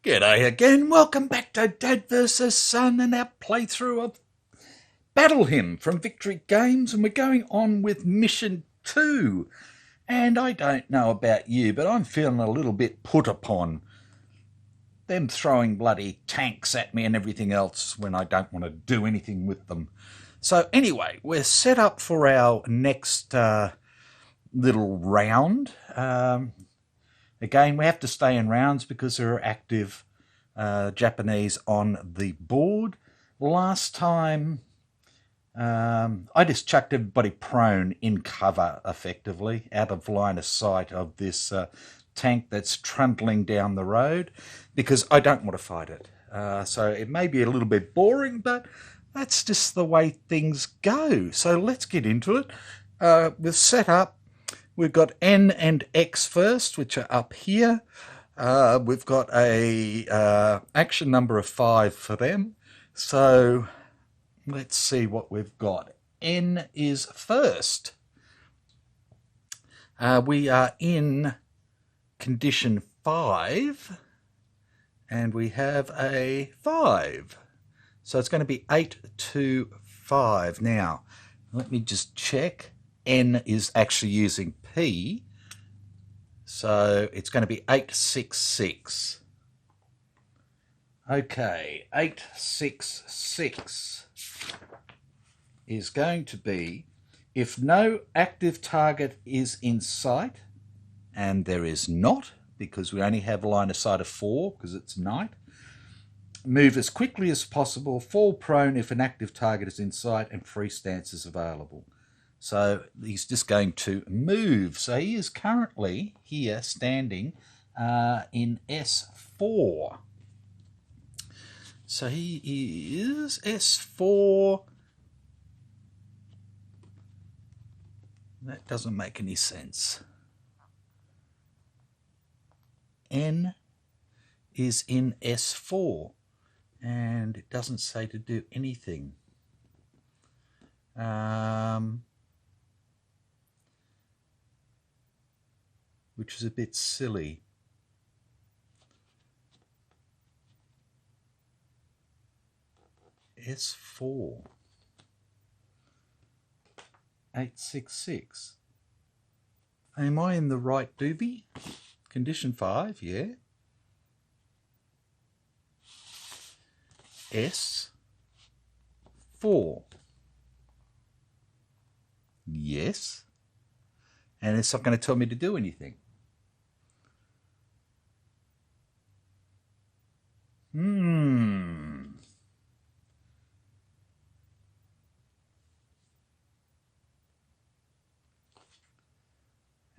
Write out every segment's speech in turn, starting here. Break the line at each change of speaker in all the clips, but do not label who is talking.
G'day again, welcome back to Dad vs Son and our playthrough of Battle Hymn from Victory Games, and we're going on with Mission 2. And I don't know about you, but I'm feeling a little bit put upon. Them throwing bloody tanks at me and everything else when I don't want to do anything with them. So anyway, we're set up for our next little round. Again, we have to stay in rounds because there are active Japanese on the board. Last time, I just chucked everybody prone in cover, effectively, out of line of sight of this tank that's trundling down the road, because I don't want to fight it. So it may be a little bit boring, but that's just the way things go. So let's get into it. We've set up. We've got N and X first, which are up here. We've got a action number of 5 for them. So let's see what we've got. N is first. We are in condition 5, and we have a 5. So it's going to be 8 to 5. Now, let me just check. N is actually using P, so it's going to be 866. Okay, 866 is going to be, if no active target is in sight, and there is not, because we only have a line of sight of 4 because it's night, move as quickly as possible, fall prone if an active target is in sight, and free stance is available. So he's just going to move. So he is currently here standing in S4. So he is S4. That doesn't make any sense. N is in S4, and it doesn't say to do anything. Which is a bit silly. S4. 866. Am I in the right doobie? Condition 5, yeah. S4. Yes. And it's not going to tell me to do anything.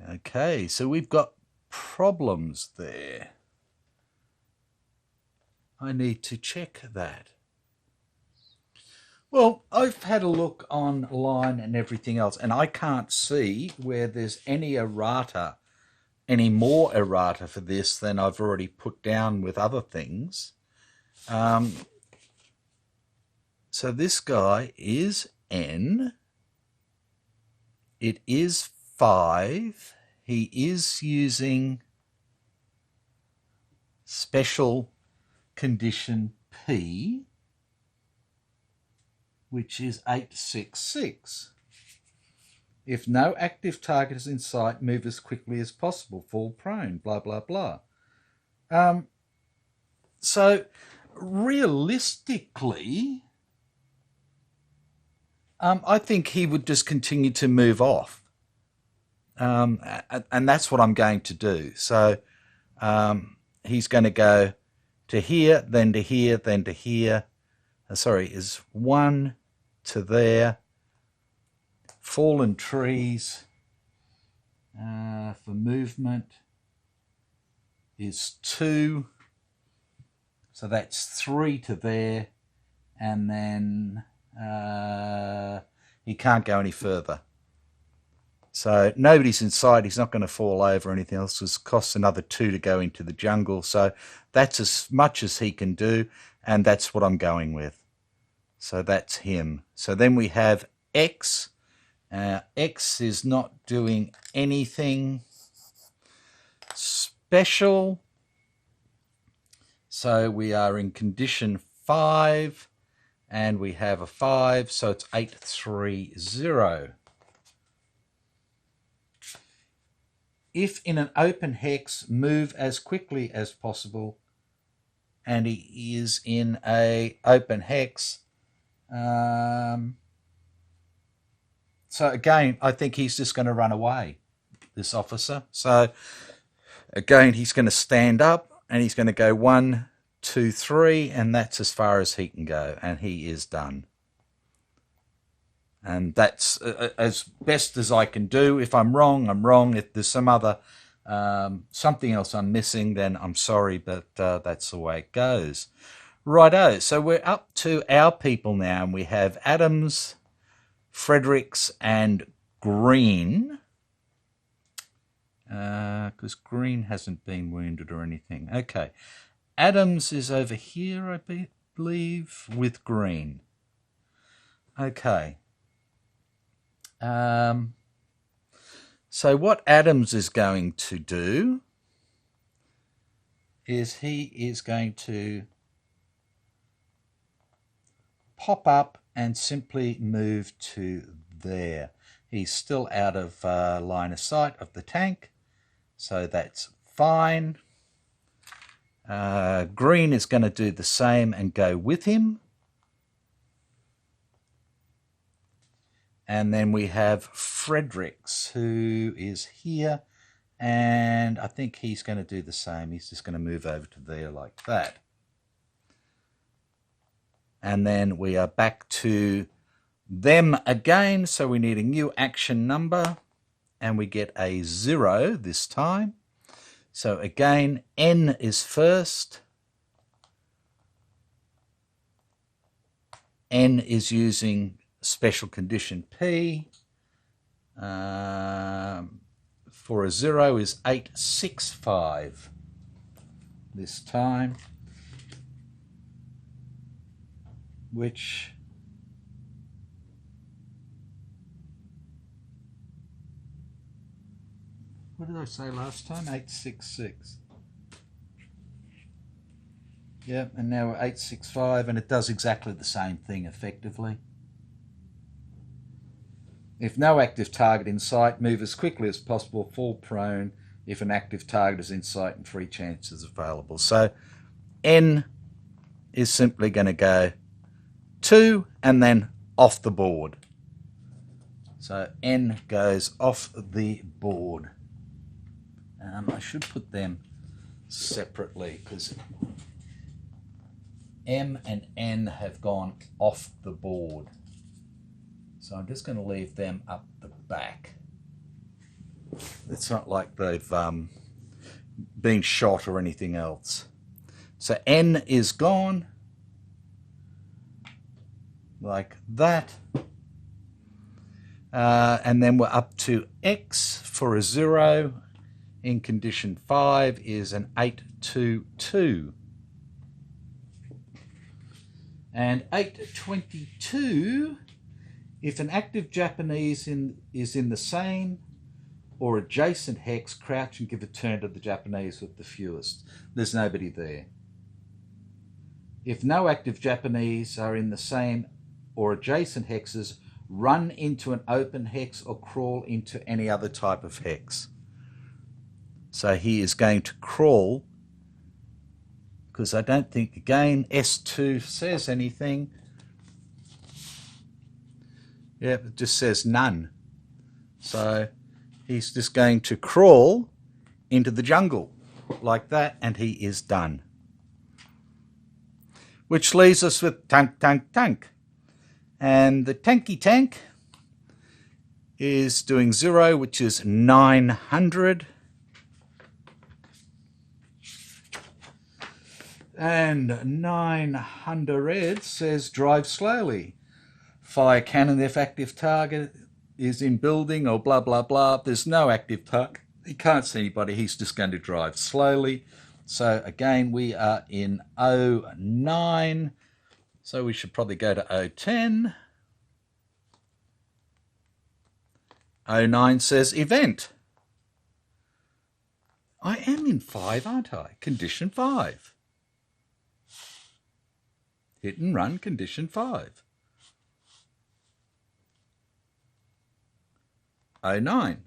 Okay, so we've got problems there. I need to check that. Well, I've had a look online and everything else, and I can't see where there's any errata, any more errata for this than I've already put down with other things. So this guy is N. It is 5. He is using special condition P, which is 866. If no active target is in sight, move as quickly as possible, fall prone, blah, blah, blah. So realistically, I think he would just continue to move off. And that's what I'm going to do. So he's going to go to here, then to here, then to here. Is 1 to there. Fallen trees for movement is 2. So that's 3 to there. And then he can't go any further. So nobody's inside. He's not going to fall over or anything else. It costs another 2 to go into the jungle. So that's as much as he can do, and that's what I'm going with. So that's him. So then we have X. X is not doing anything special. So we are in condition 5, and we have a 5, so it's 830. If in an open hex, move as quickly as possible, and he is in a open hex. So again, I think he's just going to run away, this officer. So again, he's going to stand up and he's going to go 1, 2, 3, and that's as far as he can go, and he is done. And that's as best as I can do. If I'm wrong, I'm wrong. If there's some other something else I'm missing, then I'm sorry, but that's the way it goes. Righto, so we're up to our people now, and we have Adams, Fredericks, and Green. Because Green hasn't been wounded or anything. Okay, Adams is over here, I believe, with Green. Okay. So what Adams is going to do is he is going to pop up and simply move to there. He's still out of line of sight of the tank, so that's fine. Green is going to do the same and go with him. And then we have Fredericks, who is here, and I think he's going to do the same. He's just going to move over to there like that. And then we are back to them again, so we need a new action number, and we get a 0 this time. So again, N is first. N is using special condition P. For a 0 is 865 this time, which what did I say last time? 866. Yeah, and now we're 865, and it does exactly the same thing effectively. If no active target in sight, move as quickly as possible, fall prone if an active target is in sight and 3 chances available. So N is simply going to go 2 and then off the board. So N goes off the board. I should put them separately because M and N have gone off the board. So I'm just going to leave them up the back. It's not like they've been shot or anything else. So N is gone, like that. And then we're up to X for a 0. In condition 5 is an 822. And 822... if an active Japanese is in the same or adjacent hex, crouch and give a turn to the Japanese with the fewest. There's nobody there. If no active Japanese are in the same or adjacent hexes, run into an open hex or crawl into any other type of hex. So he is going to crawl, because I don't think, again, S2 says anything. Yeah, it just says none. So he's just going to crawl into the jungle like that, and he is done. Which leaves us with tank, tank, tank. And the tanky tank is doing 0, which is 900. And 900 says drive slowly. Fire cannon if active target is in building or blah, blah, blah. There's no active target. He can't see anybody. He's just going to drive slowly. So again, we are in 09. So we should probably go to 010. 09 says event. I am in 5, aren't I? Condition 5. Hit and run, condition 5. 09.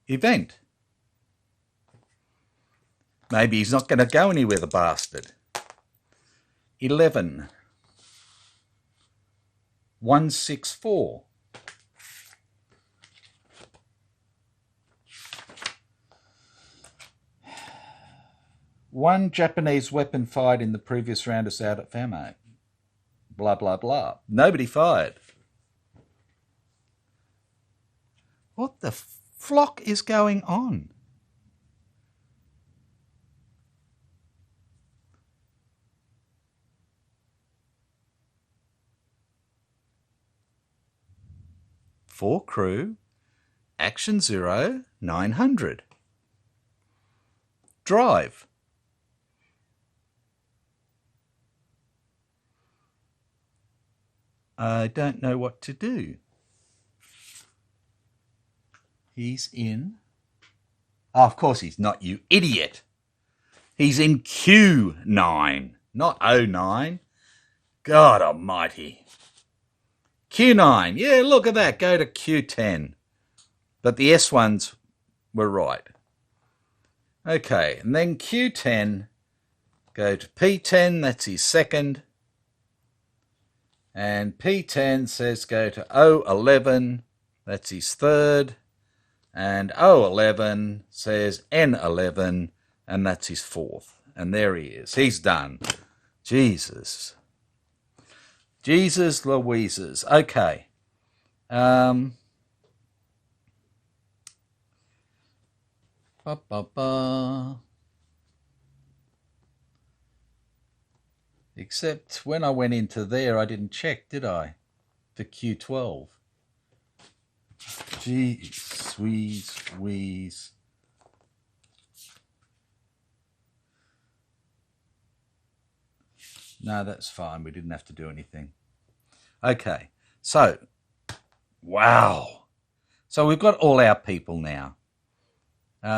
Event. Maybe he's not going to go anywhere, the bastard. 11. 164. One Japanese weapon fired in the previous round is out of ammo. Blah, blah, blah. Nobody fired. What the flock is going on? For crew, action 0, 900. Drive. I don't know what to do. He's in... Oh, of course he's not, you idiot. He's in Q9, not 09. God almighty. Q9. Yeah, look at that. Go to Q10. But the S ones were right. Okay, and then Q10. Go to P10. That's his second. And P10 says go to O11. That's his third. And O11 says N11. And that's his fourth. And there he is. He's done. Jesus. Jesus Louises. Okay. Except when I went into there, I didn't check, did I? For Q12. Jeez, wheeze. No, that's fine. We didn't have to do anything. Okay, so, wow. So we've got all our people now. What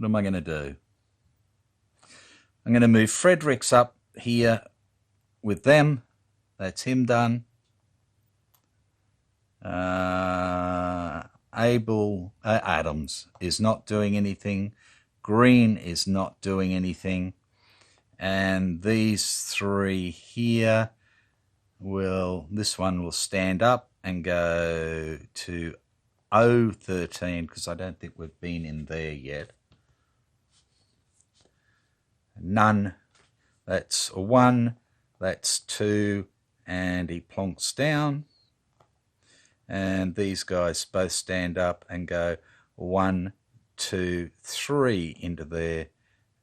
am I going to do? I'm going to move Fredericks up here with them. That's him done. Adams is not doing anything. Green is not doing anything. And these three here this one will stand up and go to 013 because I don't think we've been in there yet. None. That's 1. That's 2. And he plonks down. And these guys both stand up and go 1, 2, 3 into there.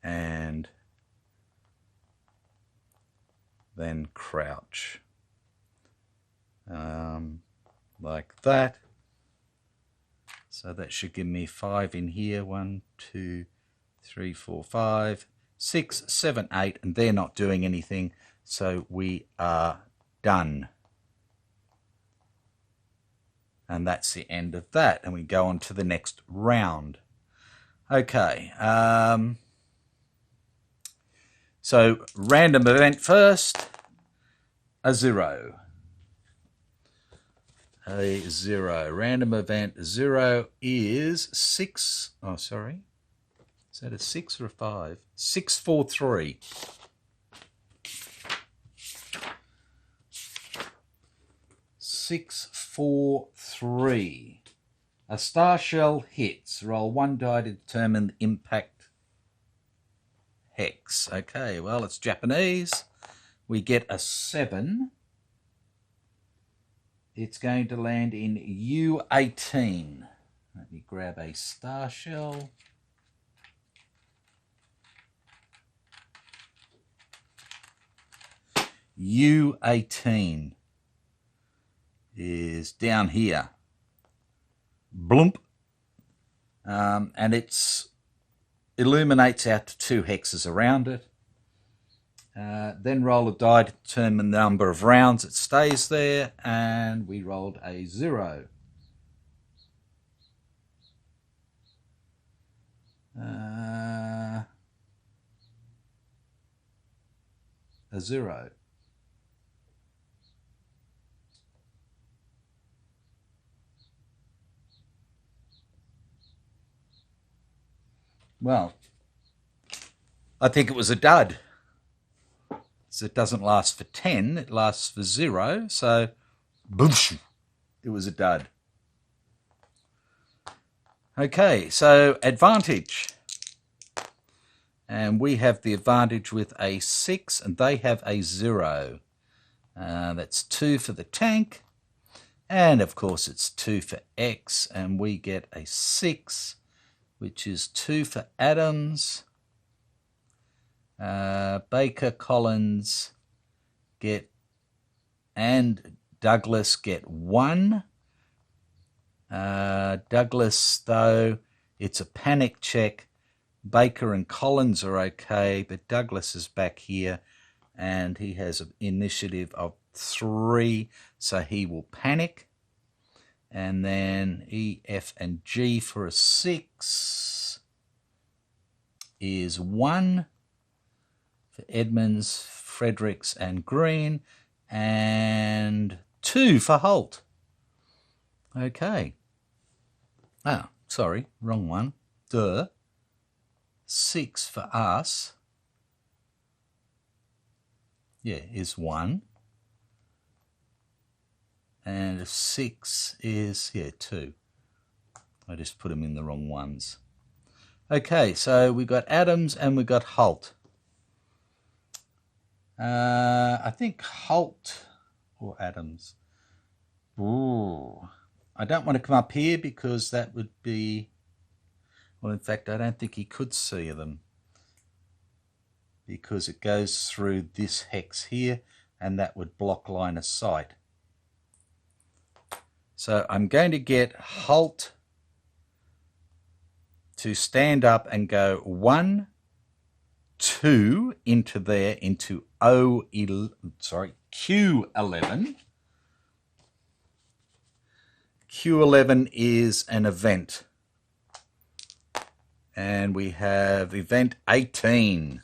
And then crouch. Like that. So that should give me 5 in here. 1, 2, 3, 4, 5, 6, 7, 8, and they're not doing anything. So we are done. And that's the end of that. And we go on to the next round. Okay. So random event first. A 0. A 0. Random event 0 is 6. Oh, sorry. Is that a 6 or a 5? 6, 4, 3. 6, 4, 3. A star shell hits. Roll 1 die to determine the impact hex. Okay, well, it's Japanese. We get a 7. It's going to land in U18. Let me grab a star shell. U18 is down here. Bloomp. And it's illuminates out to 2 hexes around it. Then roll a die to determine the number of rounds it stays there, and we rolled a 0. A 0. Well, I think it was a dud. So it doesn't last for 10, it lasts for 0. So, boosh, it was a dud. Okay, so advantage. And we have the advantage with a 6, and they have a 0. That's 2 for the tank. And, of course, it's 2 for X, and we get a 6, which is 2 for Adams. Baker, Collins and Douglas get 1. Douglas, though, it's a panic check. Baker and Collins are okay, but Douglas is back here and he has an initiative of 3, so he will panic. And then E, F, and G for a 6 is 1. For Edmonds, Fredericks, and Green, and 2 for Holt. Okay. Ah, sorry, wrong one. 6 for us. Yeah, is 1. And 6 is, 2. I just put them in the wrong ones. Okay, so we got Adams and we got Holt. I think Holt or Adams. Ooh, I don't want to come up here because that would be, well, in fact, I don't think he could see them because it goes through this hex here and that would block line of sight. So I'm going to get Holt to stand up and go 1, 2 into there, into Q11. Q11 is an event. And we have event 18,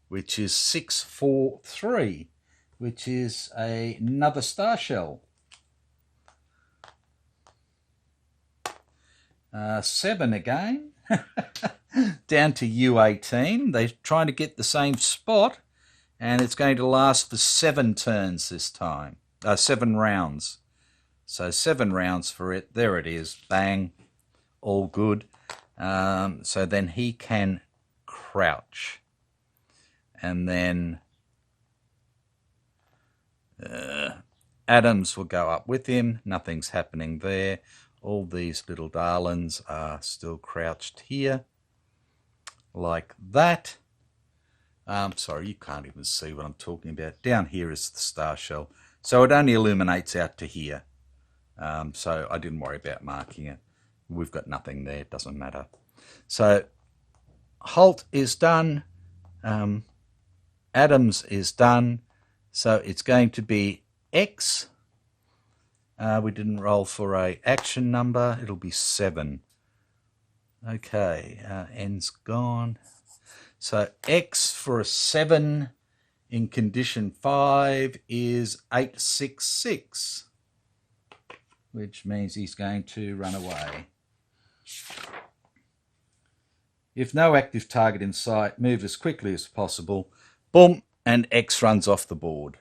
which is 643, which is another star shell. 7 again. Down to U18. They're trying to get the same spot, and it's going to last for 7 turns this time. 7 rounds. So 7 rounds for it. There it is. Bang. All good. So then he can crouch. And then Adams will go up with him. Nothing's happening there. All these little darlings are still crouched here, like that. Sorry, you can't even see what I'm talking about. Down here is the star shell. So it only illuminates out to here. So I didn't worry about marking it. We've got nothing there. It doesn't matter. So Holt is done. Adams is done. So it's going to be X. We didn't roll for a action number. It'll be 7. Okay, N's gone. So X for a 7 in condition 5 is 866, which means he's going to run away. If no active target in sight, move as quickly as possible. Boom, and X runs off the board.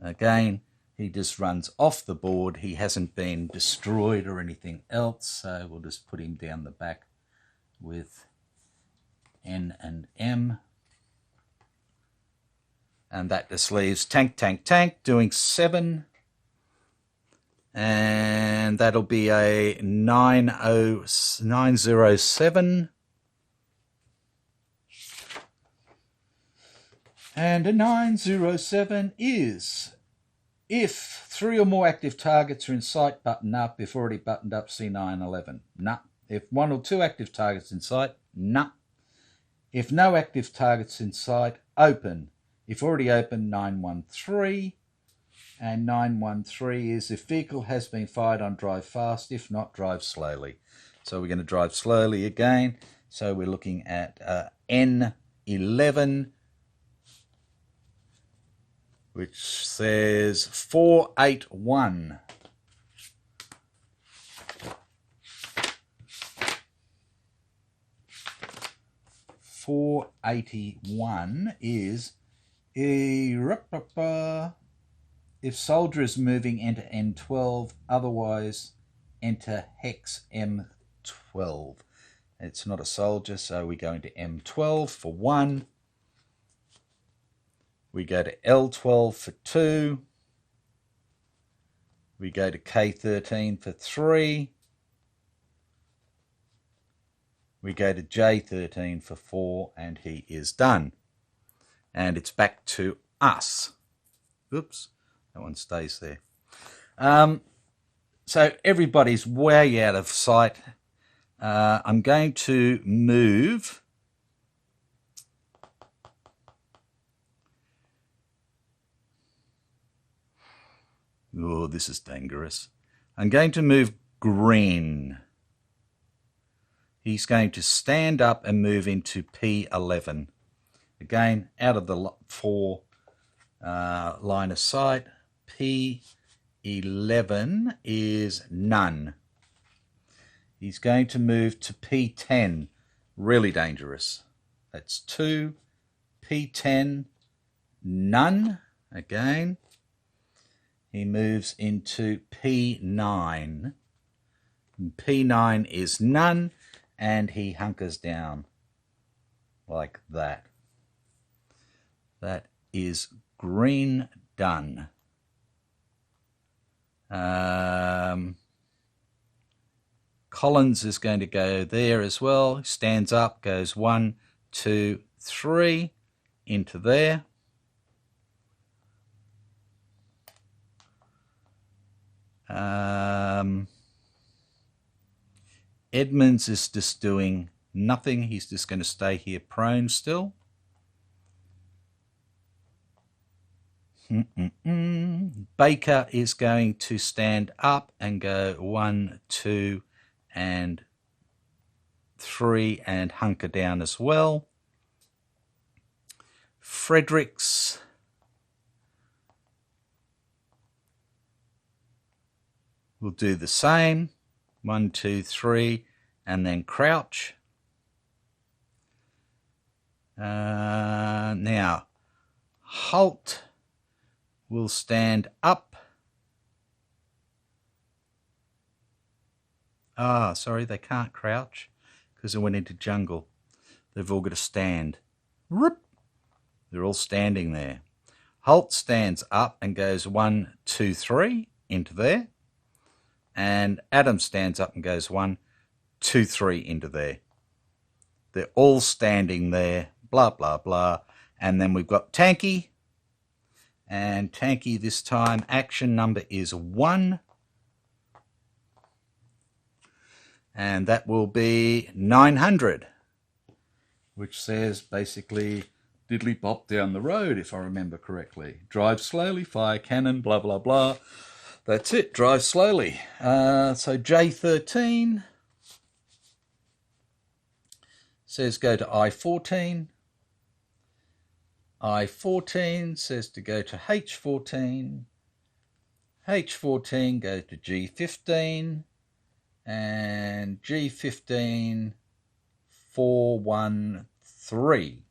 Again, he just runs off the board. He hasn't been destroyed or anything else, so we'll just put him down the back with N and M. And that just leaves tank, tank, tank, doing 7. And that'll be a 907. And a 907 is, if 3 or more active targets are in sight, button up. If already buttoned up, see 911. Nah. If 1 or 2 active targets in sight, nah. If no active targets in sight, open. If already open, 913. And 913 is if vehicle has been fired on, drive fast. If not, drive slowly. So we're going to drive slowly again. So we're looking at N11, which says 481. .481 is if soldier is moving, enter N12, otherwise enter hex M12. It's not a soldier, so we go into M12 for 1. We go to L12 for 2. We go to K13 for 3. We go to J13 for 4, and he is done. And it's back to us. Oops, that one stays there. So everybody's way out of sight. I'm going to move. Oh, this is dangerous. I'm going to move green. He's going to stand up and move into P11. Again, out of the 4 line of sight. P11 is none. He's going to move to P10. Really dangerous. That's 2. P10, none. Again. He moves into P9. P9 is none. And he hunkers down like that. That is green done. Collins is going to go there as well. Stands up, goes 1, 2, 3 into there. Edmonds is just doing nothing. He's just going to stay here prone still. Baker is going to stand up and go 1, 2, and 3 and hunker down as well. Fredericks will do the same. 1, 2, 3, and then crouch. Now, Holt will stand up. Sorry, they can't crouch because they went into jungle. They've all got to stand. They're all standing there. Holt stands up and goes 1, 2, 3 into there. And Adam stands up and goes 1, 2, 3 into there. They're all standing there, blah, blah, blah. And then we've got Tanky. And Tanky this time, action number is 1. And that will be 900, which says basically diddly bop down the road, if I remember correctly. Drive slowly, fire cannon, blah, blah, blah. That's it, drive slowly. So J13 says go to I14. I14 says to go to H14. H14 go to G15. And G15 413,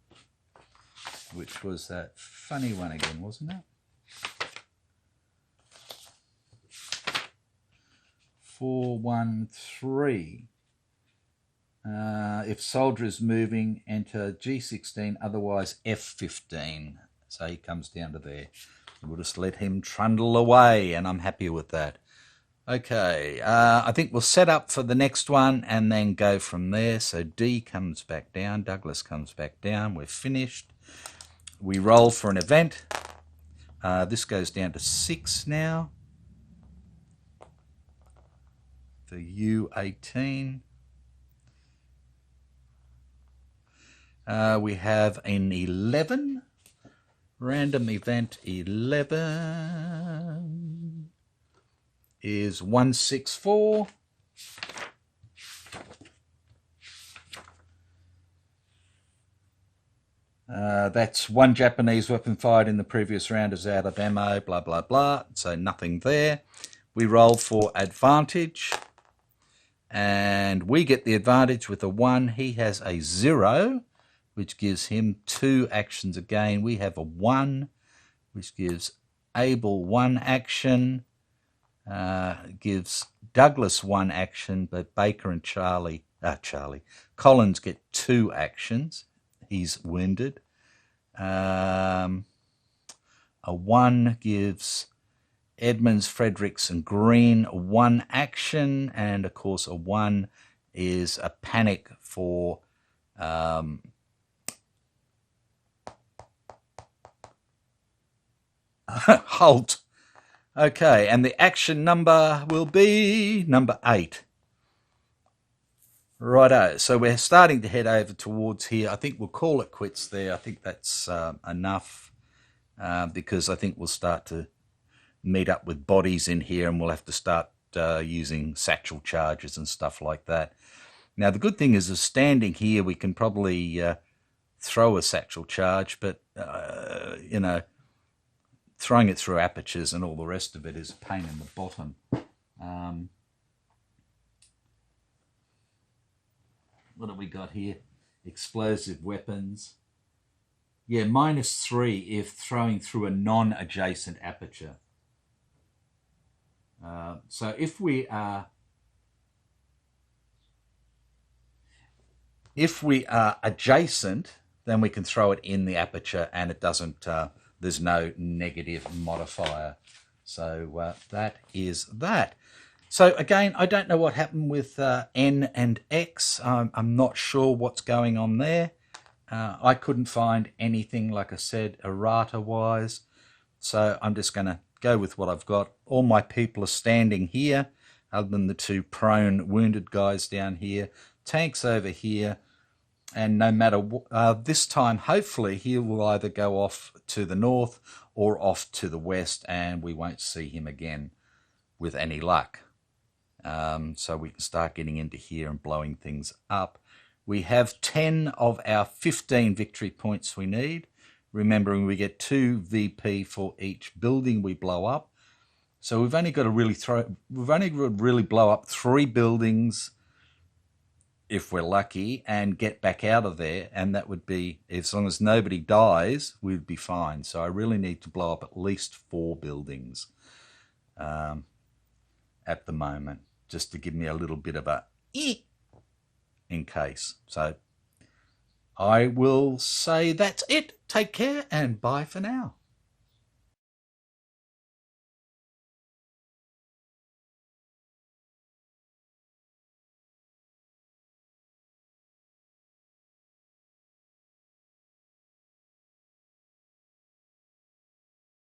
which was that funny one again, wasn't it? 413. If soldier is moving, enter G16, otherwise F15. So he comes down to there. We'll just let him trundle away, and I'm happy with that. Okay, I think we'll set up for the next one and then go from there. So D comes back down, Douglas comes back down, we're finished. We roll for an event. This goes down to 6 now for U18. We have an 11. Random event 11 is 164. That's one Japanese weapon fired in the previous round is out of ammo, blah, blah, blah. So nothing there. We roll for advantage. And we get the advantage with a 1. He has a 0, which gives him 2 actions again. We have a 1, which gives Abel 1 action. Gives Douglas 1 action, but Baker and Collins get 2 actions. He's wounded. A 1 gives Edmonds, Fredericks, and Green 1 action, and of course a 1 is a panic for Holt. Okay, and the action number will be number 8. Righto, so we're starting to head over towards here. I think we'll call it quits there. I think that's enough because I think we'll start to meet up with bodies in here and we'll have to start using satchel charges and stuff like that. Now, the good thing is standing here, we can probably throw a satchel charge, but, you know, throwing it through apertures and all the rest of it is a pain in the bottom. What have we got here? Explosive weapons. Yeah, -3 if throwing through a non-adjacent aperture. So if we are adjacent, then we can throw it in the aperture and it doesn't, there's no negative modifier. So that is that. So again, I don't know what happened with N and X. I'm not sure what's going on there. I couldn't find anything, like I said, errata-wise. So I'm just going to go with what I've got. All my people are standing here, other than the 2 prone wounded guys down here. Tanks over here. And no matter this time, hopefully, he will either go off to the north or off to the west, and we won't see him again with any luck. So we can start getting into here and blowing things up. We have 10 of our 15 victory points we need. Remembering we get 2 VP for each building we blow up. So we've only got to really blow up 3 buildings if we're lucky and get back out of there, and that would be, as long as nobody dies, we'd be fine. So I really need to blow up at least 4 buildings at the moment, just to give me a little bit of a in case. So I will say that's it. Take care and bye for now.